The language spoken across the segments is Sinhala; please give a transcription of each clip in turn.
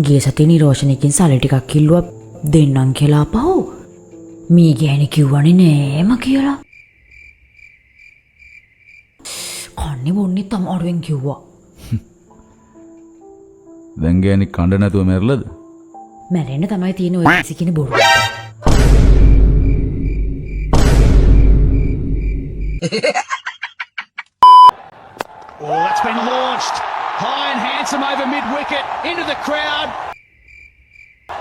ගිය සතියේ නිරෝෂණයකින් සල්ලි ටිකක් කිල්ලුවා දෙන්නම් කියලා අපහු මේ ගෑණි කිව්වනේ නෑම කියලා. කන්නේ බොන්නේ අමාරුවෙන් කිව්වා. දැන් ගෑණි කණ්ඩ නැතුව මැරලද? මැරෙන්න තමයි තියෙන ඔය කිසිකින බොරු. Oh, that's been launched. High and handsome over mid-wicket, into the crowd.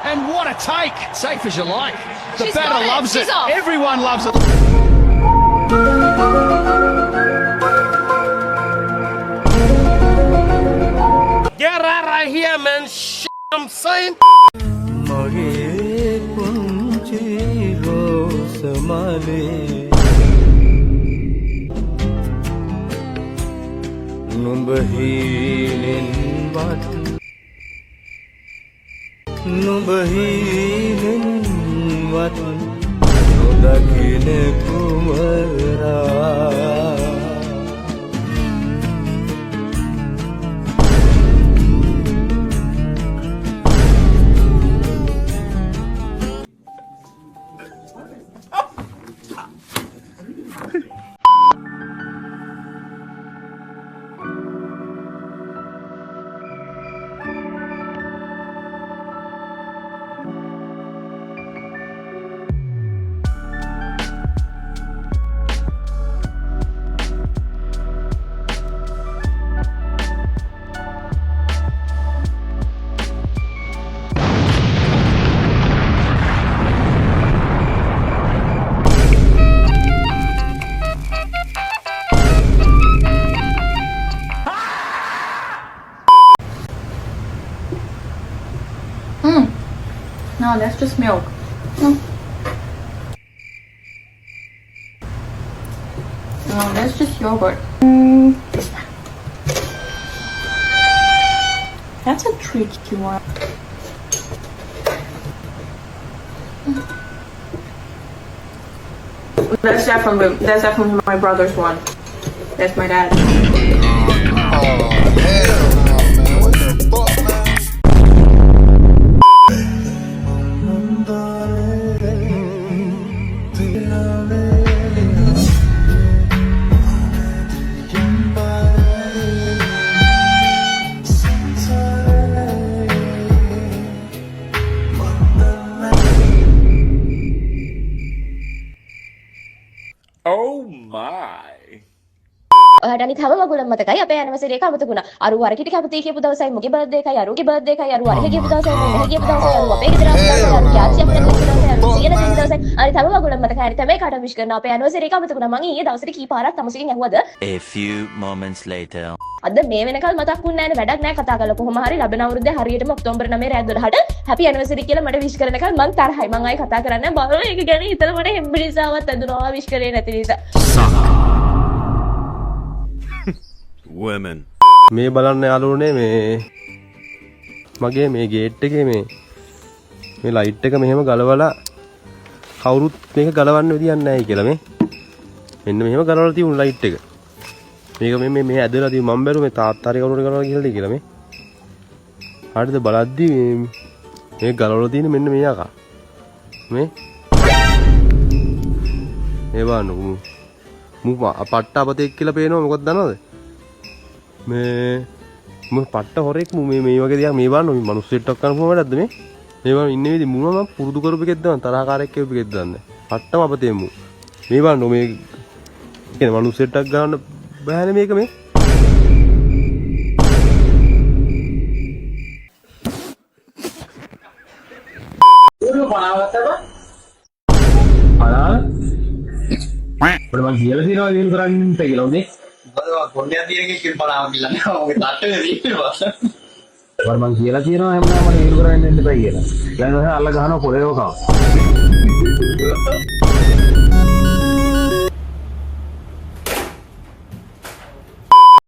And what a take. Safe as you like. The batter loves it. Everyone loves it. Get out of here, man. I'm saying. No, that's just milk. No, that's just yogurt. That's a tricky one. That's definitely my brother's one. That's my dad. Oh my. ඔයාට අනිත් හැම වගුලම මතකයි අපේ ඇනිවර්සරි එක අමතකුණා. අරු වරකිට කැපුතී කියපු දවසයි මුගේ බර්ත්ඩේ එකයි අරුගේ බර්ත්ඩේ එකයි අරු වරක කියපු දවසයි මෙහෙ කියපු දවසයි අරු අපේ ගෙදර ආපු දවසයි අරු යාච්චි අපිට කියපු දවසයි අරු සියන දෙන දවසයි අනිත් හැම වගුලම මතකයි. අනිත් හැම එකට විශ් කරන අපේ ඇනිවර්සරි එක අමතකුණා. මං ඊයේ දවසට කී පාරක් තමුසෙකින් ඇහුවද? A few moments later. අද මේ වෙනකල් මතක් වුණේ නැහැ නේ. වැඩක් නැහැ කතා කරලා. කොහොම හරි ලබන අවුරුද්දේ හරියටම ඔක්තෝබර් 9 රෑ 12ට හැපි ඇනිවර්සරි කියලා මට විශ් කරනකල් මං තරහයි. මං ආයි කතා කරන්නේ නැහැ. බලන්න ඒක ගැන හිතලා මට හෙම්බිරිසාවක් ඇදුනවා විශ් කරේ නැති නිසා. Women. මේ බලන්න යාළුවනේ මේ මගේ මේ ගේට් එකේ මේ ලයිට් එක මෙහෙම ගලවලා කවුරුත් මේක ගලවන්න විදියක් නැහැ කියලා මේ මෙන්න මෙහෙම ගලවලා තියුණු ලයිට් එක මේක මේ ඇදලා තියු මම බැලුවා මේ තාත්තා හරි කවුරුහරි ගලවලා කියලා කියලා මේ හරිද බලද්දි මේ ගලවලා තියෙන්නේ මෙන්න මේ යකා මේ බලන්න මු පට්ට අපතෙක් කියලා පේනවා මොකක්ද දන්නවද මේ පට්ට හොරෙක් මේ වගේ දෙයක් මේ බලන්න මේ මිනිස්සුෙක්ට කරන්න පුළුවන් වැඩක්ද මේ බලන්න ඉන්නේ විදි මම පුරුදු කරපු එකෙක්ද මම තරහකාරයෙක් කියපු එකෙක්ද දන්නේ පට්ටම අපතේ මේ බලන්න මේ කියන්නේ මිනිස්සුෙක්ට ගන්න බෑනේ මේක මේ මම කියලා දිනවා දීල් කරන්න කියලා උනේ කොණ්ඩයක් තියෙන එකේ කිල් බලාව කියලා නෑ ඔගේ තට්ටේ තියෙනවා මම කියලා තියෙනවා හැමදාම දීල් කරන්න දෙන්න එපා කියලා ඊළඟ දවසේ අල්ල ගහනවා පොළේව කව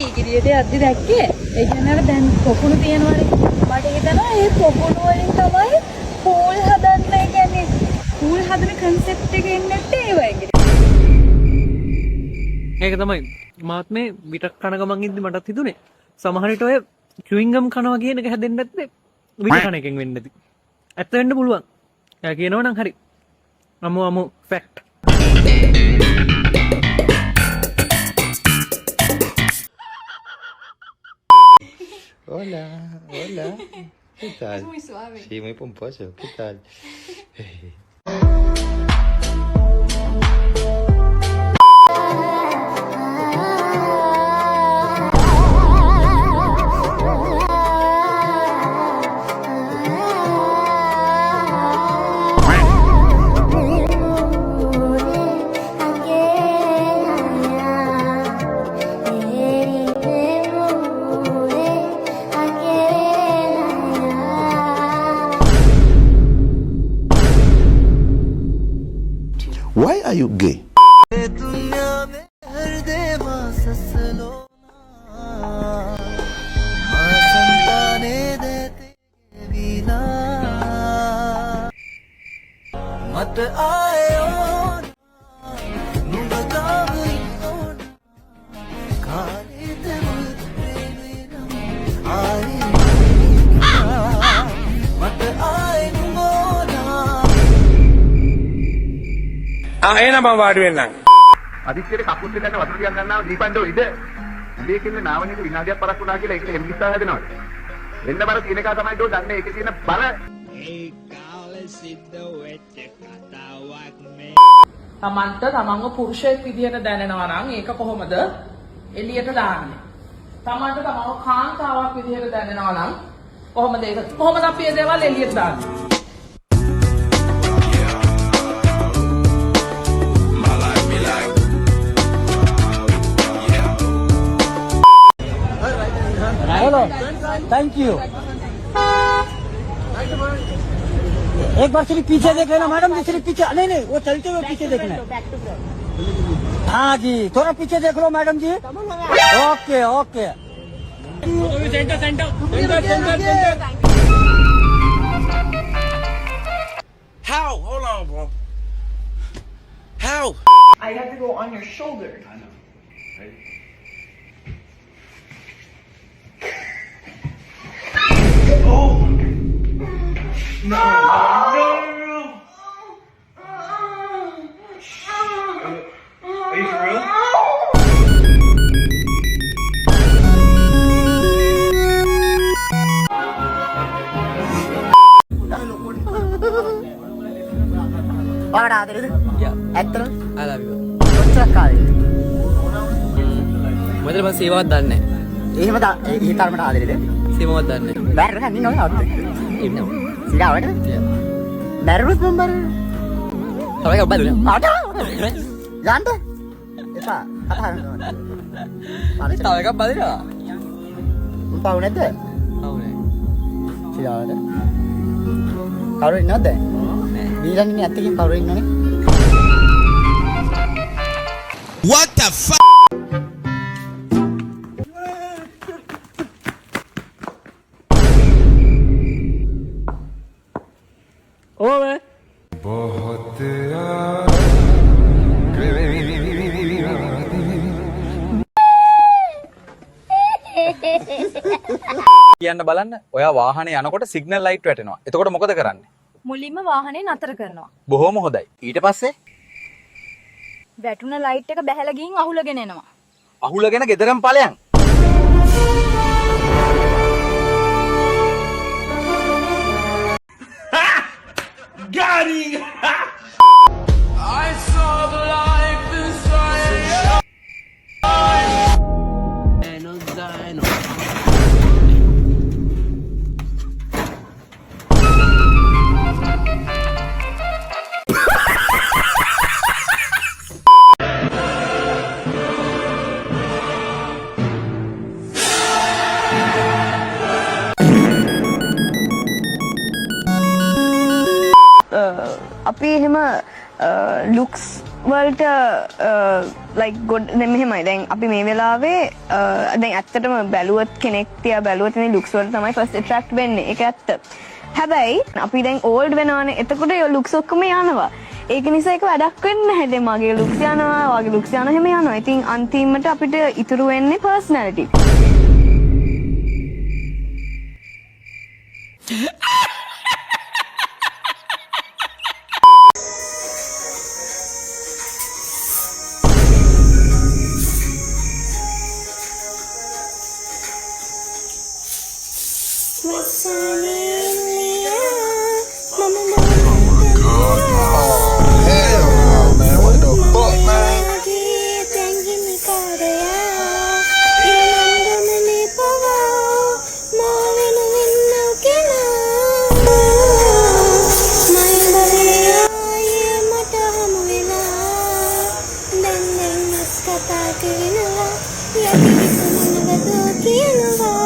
ඉගිරියට යද්දි දැක්කේ ඒ කියන්නේ අර දැන් පොකුණු තියනවානේ මට හිතෙනවා ඒ පොකුණු වලින් තමයි පූල් හදන්න ඒ කියන්නේ පූල් හදන concept එක එන්නේ නැත්තේ ඒ වගේ ඒක තමයි මාත් මේ විටක් කන ගමන් ඉද්දි මටත් හිතුනේ සමහර විට ඔය චුයින්ගම් කනවා කියන එක හැදෙන්නේ නැත්තේ විකහන එකෙන් වෙන්නති. ඇත්ත වෙන්න පුළුවන්. එයා කියනවා නම් හරි. අමු fact. Hola, hola. ¿Qué tal? Muy suave. Sí, muy pomposo. ¿Qué tal? Why are you gay? එන මම වාඩි වෙන්නම්. අදිස්සියට කකුල් දෙකට වතුර ටිකක් ගන්නවා දීපන්ඩෝ ඉද. ඉලේ කින්න නාවනික විනාඩියක් පරක් වුණා කියලා ඒක එම්බිස්සා හැදෙනවා. වෙන්න බර තියෙන එක තමයි ඩෝ දන්නේ ඒකේ තියෙන බර. තමන්ට තමන්ව පුරුෂයෙක් විදිහට දැනෙනවා නම් ඒක කොහොමද එළියට දාන්නේ? තමන්ට තමන්ව කාන්තාවක් විදිහට දැනෙනවා නම් කොහොමද ඒක? කොහොමද අපි මේ දේවල් එළියට දාන්නේ? हेलो थैंक यू एक बार सिर्फ पीछे देख लेना मैडम जी सिर्फ पीछे नहीं वो चलते हुए पीछे देखना है हाँ जी थोड़ा पीछे देख लो madam ji okay okay How? Hold on, bro. How? I have to go on your shoulder ඔයාලට ආදරේද? ඇත්තටම? I love you. කොච්චරක් ආදරේද? මම මම සේවාවක් දන්නේ එහෙම ඒ තරමට ආදරේද? සේවාවක් දන්නේ බැරි නෑ නෝ આવતો. ඉන්නවා. සිරාවට? බැරිරුත් මම බැරි. තමයි බලන්න. ආට. යන්න. එපා. කතා කරනවා. තව එකක් බලනවා. උන් පාව නැද්ද? අවුනේ. සිරාවට. කවුරු ඉන්නවද? බීරන් ඉන්නේ ඇත්තකින් කවුරු ඉන්නවනේ? What the fuck? ඕවේ. කියන්න බලන්න ඔයා වාහනේ යනකොට සිග්නල් ලයිට් වැටෙනවා. එතකොට මොකද කරන්නේ? මුලින්ම වාහනේ නතර කරනවා. බොහොම හොඳයි. ඊට පස්සේ වැටුණ ලයිට් එක බැහැලා ගිහින් අහුලගෙන එනවා. අහුලගෙන ගෙදරම ඵලයන්. Got him! I saw the life inside. Dino. අපි එහෙම ලුක්ස් වලට ලයික් ගොඩ මෙහෙමයි දැන් අපි මේ වෙලාවේ දැන් ඇත්තටම බැලුවත් කෙනෙක් තියා බැලුවත් මේ ලුක්ස් වලට තමයි ෆස්ට් ඇට්‍රැක්ට් වෙන්නේ ඒක ඇත්ත. හැබැයි අපි දැන් ඕල්ඩ් වෙනවානේ එතකොට ඒ ලුක්ස් ඔක්කොම යනවා. ඒක නිසා ඒක වැඩක් වෙන්නේ නැහැ. දැන් මගේ ලුක්ස් යනවා, වගේ ලුක්ස් යනවා හැම යනවා. ඉතින් අන්තිමට අපිට ඉතුරු වෙන්නේ පර්සනැලිටි. කතා කරනවා යටි මොනවද කියනවා